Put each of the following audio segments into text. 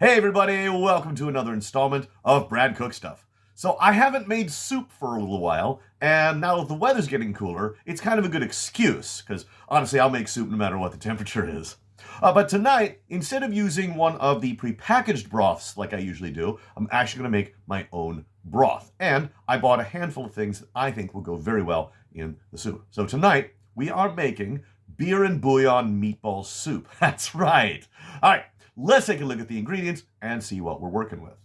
Hey everybody, welcome to another installment of Brad Cook Stuff. So I haven't made soup for a little while, and now that the weather's getting cooler, it's kind of a good excuse, because honestly I'll make soup no matter what the temperature is. But tonight, instead of using one of the prepackaged broths like I usually do, I'm actually going to make my own broth. And I bought a handful of things that I think will go very well in the soup. So tonight, we are making beer and bouillon meatball soup. That's right. All right. Let's take a look at the ingredients and see what we're working with.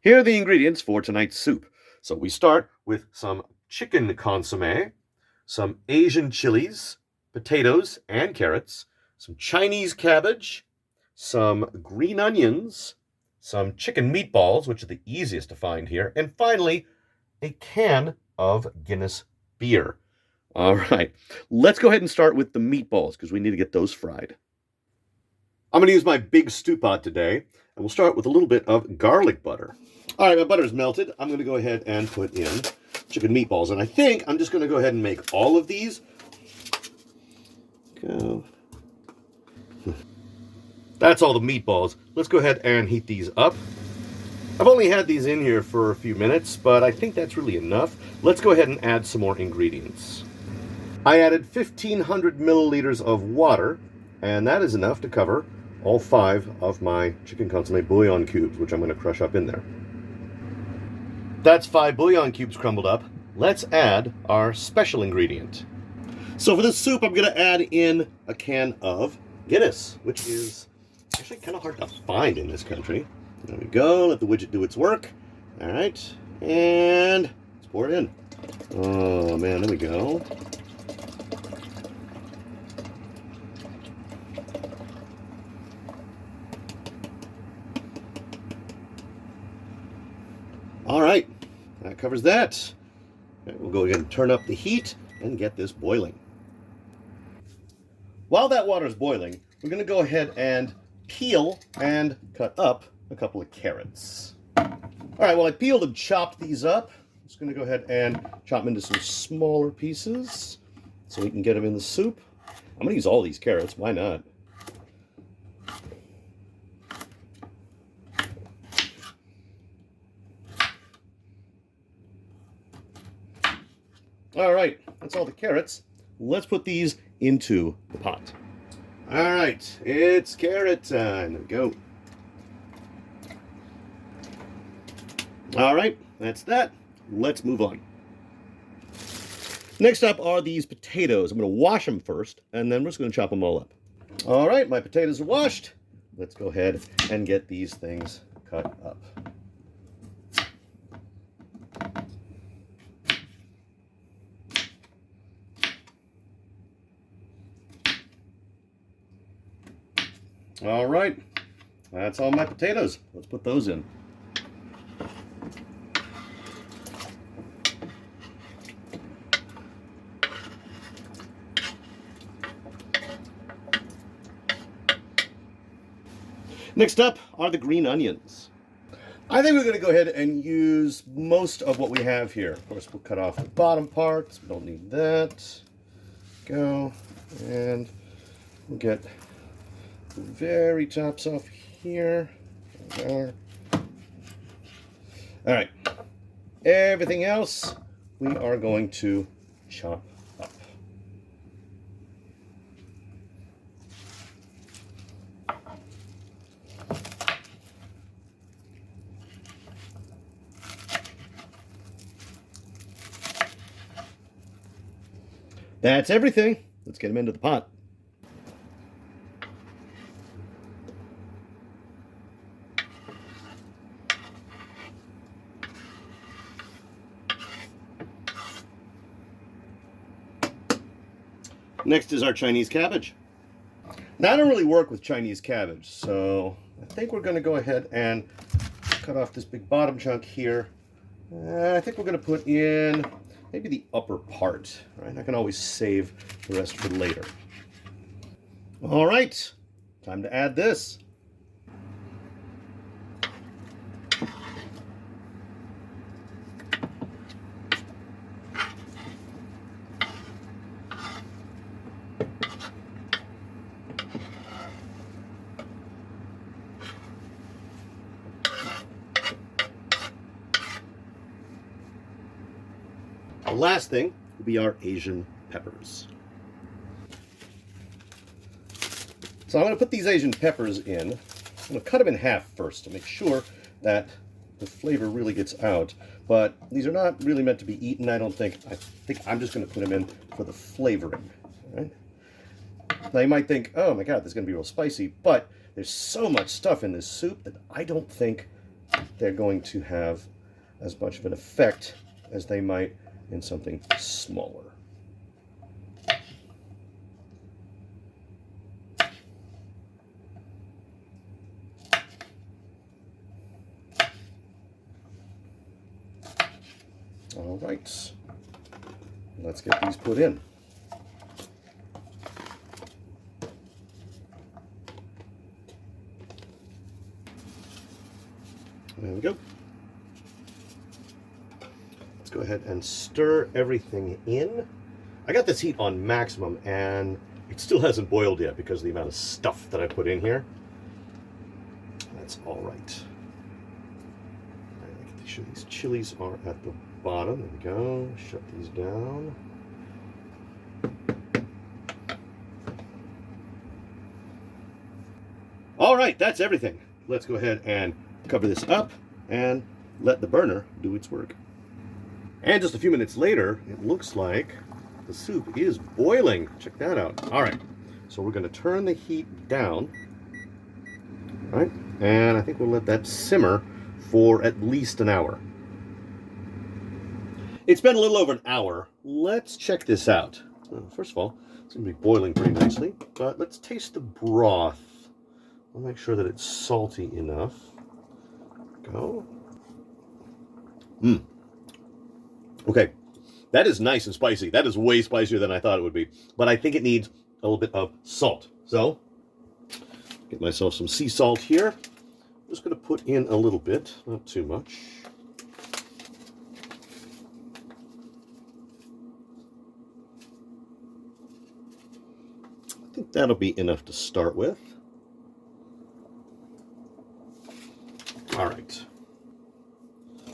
Here are the ingredients for tonight's soup. So we start with some chicken consomme, some Asian chilies, potatoes and carrots, some Chinese cabbage, some green onions, some chicken meatballs, which are the easiest to find here, and finally, a can of Guinness beer. All right, let's go ahead and start with the meatballs because we need to get those fried. I'm going to use my big stew pot today, and we'll start with a little bit of garlic butter. All right, my butter's melted. I'm going to go ahead and put in chicken meatballs, and I think I'm just going to go ahead and make all of these. Go. That's all the meatballs. Let's go ahead and heat these up. I've only had these in here for a few minutes, but I think that's really enough. Let's go ahead and add some more ingredients. I added 1,500 milliliters of water, and that is enough to cover all 5 of my chicken consomme bouillon cubes, which I'm going to crush up in there. That's 5 bouillon cubes crumbled up. Let's add our special ingredient. So for this soup, I'm going to add in a can of Guinness, which is actually kind of hard to find in this country. There we go. Let the widget do its work. All right. And let's pour it in. Oh, man. There we go. All right, that covers that. Okay, we'll go ahead and turn up the heat and get this boiling. While that water is boiling, we're going to go ahead and peel and cut up a couple of carrots. All right, well, I peeled and chopped these up. I'm just going to go ahead and chop them into some smaller pieces so we can get them in the soup. I'm going to use all these carrots. Why not? All right, that's all the carrots. Let's put these into the pot. All right, it's carrot time. There we go. All right, that's that. Let's move on. Next up are these potatoes. I'm going to wash them first, and then we're just going to chop them all up. All right, my potatoes are washed. Let's go ahead and get these things cut up. All right, that's all my potatoes. Let's put those in. Next up are the green onions. I think we're going to go ahead and use most of what we have here. Of course, we'll cut off the bottom parts. We don't need that. Go, and we'll get the very tops off here. There. All right. Everything else we are going to chop up. That's everything. Let's get them into the pot. Next is our Chinese cabbage. Now, I don't really work with Chinese cabbage, so I think we're going to go ahead and cut off this big bottom chunk here. I think we're going to put in maybe the upper part, right? I can always save the rest for later. All right, time to add this. The last thing will be our Asian peppers. So I'm going to put these Asian peppers in. I'm going to cut them in half first to make sure that the flavor really gets out. But these are not really meant to be eaten, I don't think. I think I'm just going to put them in for the flavoring. All right? Now you might think, oh my god, this is going to be real spicy, but there's so much stuff in this soup that I don't think they're going to have as much of an effect as they might in something smaller. All right, let's get these put in. There we go. Let's go ahead and stir everything in. I got this heat on maximum and it still hasn't boiled yet because of the amount of stuff that I put in here. That's all right. Make sure these chilies are at the bottom. There we go. Shut these down. All right, that's everything. Let's go ahead and cover this up and let the burner do its work. And just a few minutes later, it looks like the soup is boiling. Check that out. All right, so we're going to turn the heat down. All right, and I think we'll let that simmer for at least an hour. It's been a little over an hour. Let's check this out. First of all, it's going to be boiling pretty nicely, but let's taste the broth. I'll make sure that it's salty enough. Go. Okay, that is nice and spicy. That is way spicier than I thought it would be. But I think it needs a little bit of salt. So, get myself some sea salt here. I'm just going to put in a little bit, not too much. I think that'll be enough to start with. All right,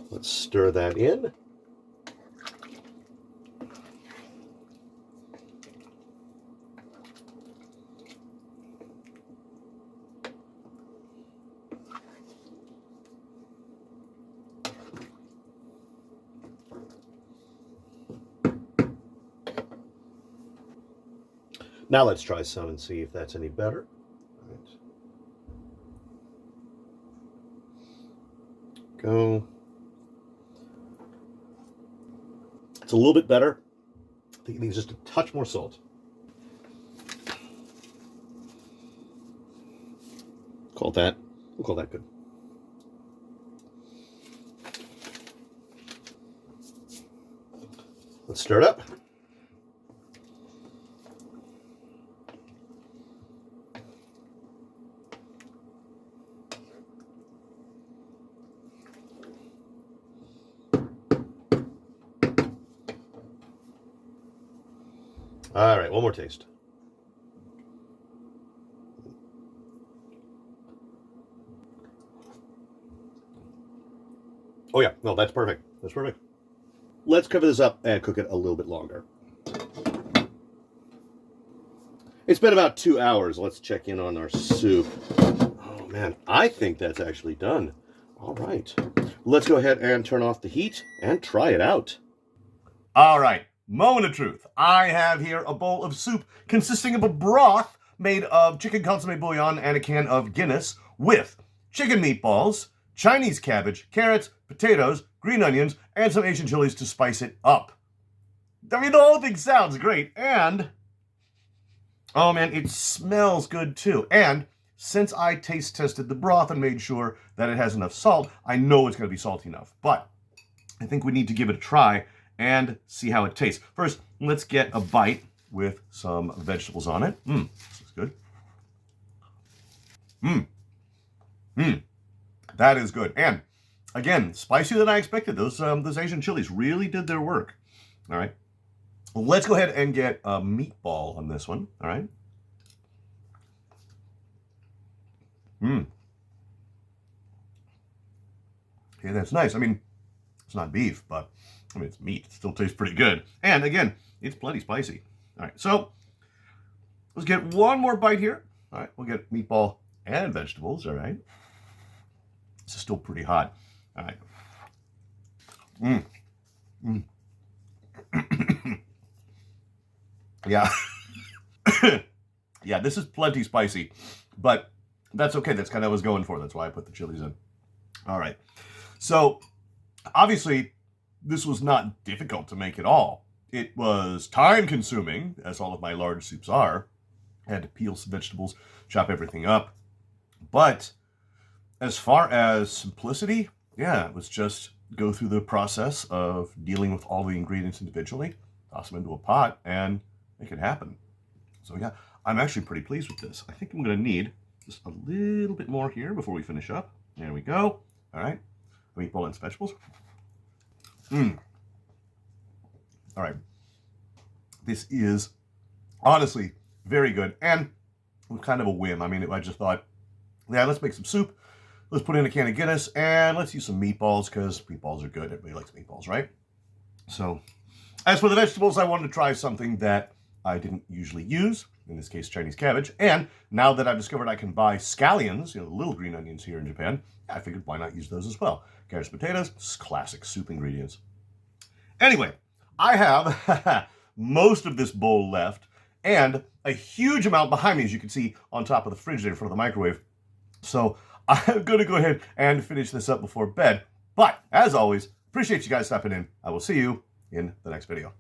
let's stir that in. Now let's try some and see if that's any better. All right. Go. It's a little bit better. I think it needs just a touch more salt. We'll call that good. Let's stir it up. All right, one more taste. Oh yeah, no, that's perfect. That's perfect. Let's cover this up and cook it a little bit longer. It's been about 2 hours. Let's check in on our soup. Oh man, I think that's actually done. All right, let's go ahead and turn off the heat and try it out. All right, moment of truth. I have here a bowl of soup consisting of a broth made of chicken consomme bouillon and a can of Guinness with chicken meatballs, Chinese cabbage, carrots, potatoes, green onions, and some Asian chilies to spice it up. I mean, the whole thing sounds great, and oh man, it smells good too. And since I taste tested the broth and made sure that it has enough salt, I know it's going to be salty enough. But I think we need to give it a try and see how it tastes. First, let's get a bite with some vegetables on it. This looks good. That is good. And again, spicier than I expected. Those Asian chilies really did their work. All right. Let's go ahead and get a meatball on this one. All right. Yeah, that's nice. I mean, It's not beef, but I mean, it's meat. It still tastes pretty good. And again, it's plenty spicy. All right, so let's get one more bite here. All right, we'll get meatball and vegetables. All right. This is still pretty hot. All right. Yeah. Yeah, this is plenty spicy, but that's okay. That's kind of what I was going for. That's why I put the chilies in. All right. So, obviously, this was not difficult to make at all. It was time-consuming, as all of my large soups are. I had to peel some vegetables, chop everything up. But as far as simplicity, yeah, it was just go through the process of dealing with all the ingredients individually, toss them into a pot, and make it happen. So yeah, I'm actually pretty pleased with this. I think I'm going to need just a little bit more here before we finish up. There we go. All right. Meatball and vegetables. All right. This is honestly very good and kind of a whim. I mean, I just thought, yeah, let's make some soup. Let's put in a can of Guinness and let's use some meatballs because meatballs are good. Everybody likes meatballs, right? So as for the vegetables, I wanted to try something that I didn't usually use, in this case, Chinese cabbage. And now that I've discovered I can buy scallions, the little green onions here in Japan, I figured why not use those as well. Carrots, potatoes, classic soup ingredients. Anyway, I have most of this bowl left and a huge amount behind me, as you can see, on top of the fridge there in front of the microwave. So I'm going to go ahead and finish this up before bed. But, as always, appreciate you guys stopping in. I will see you in the next video.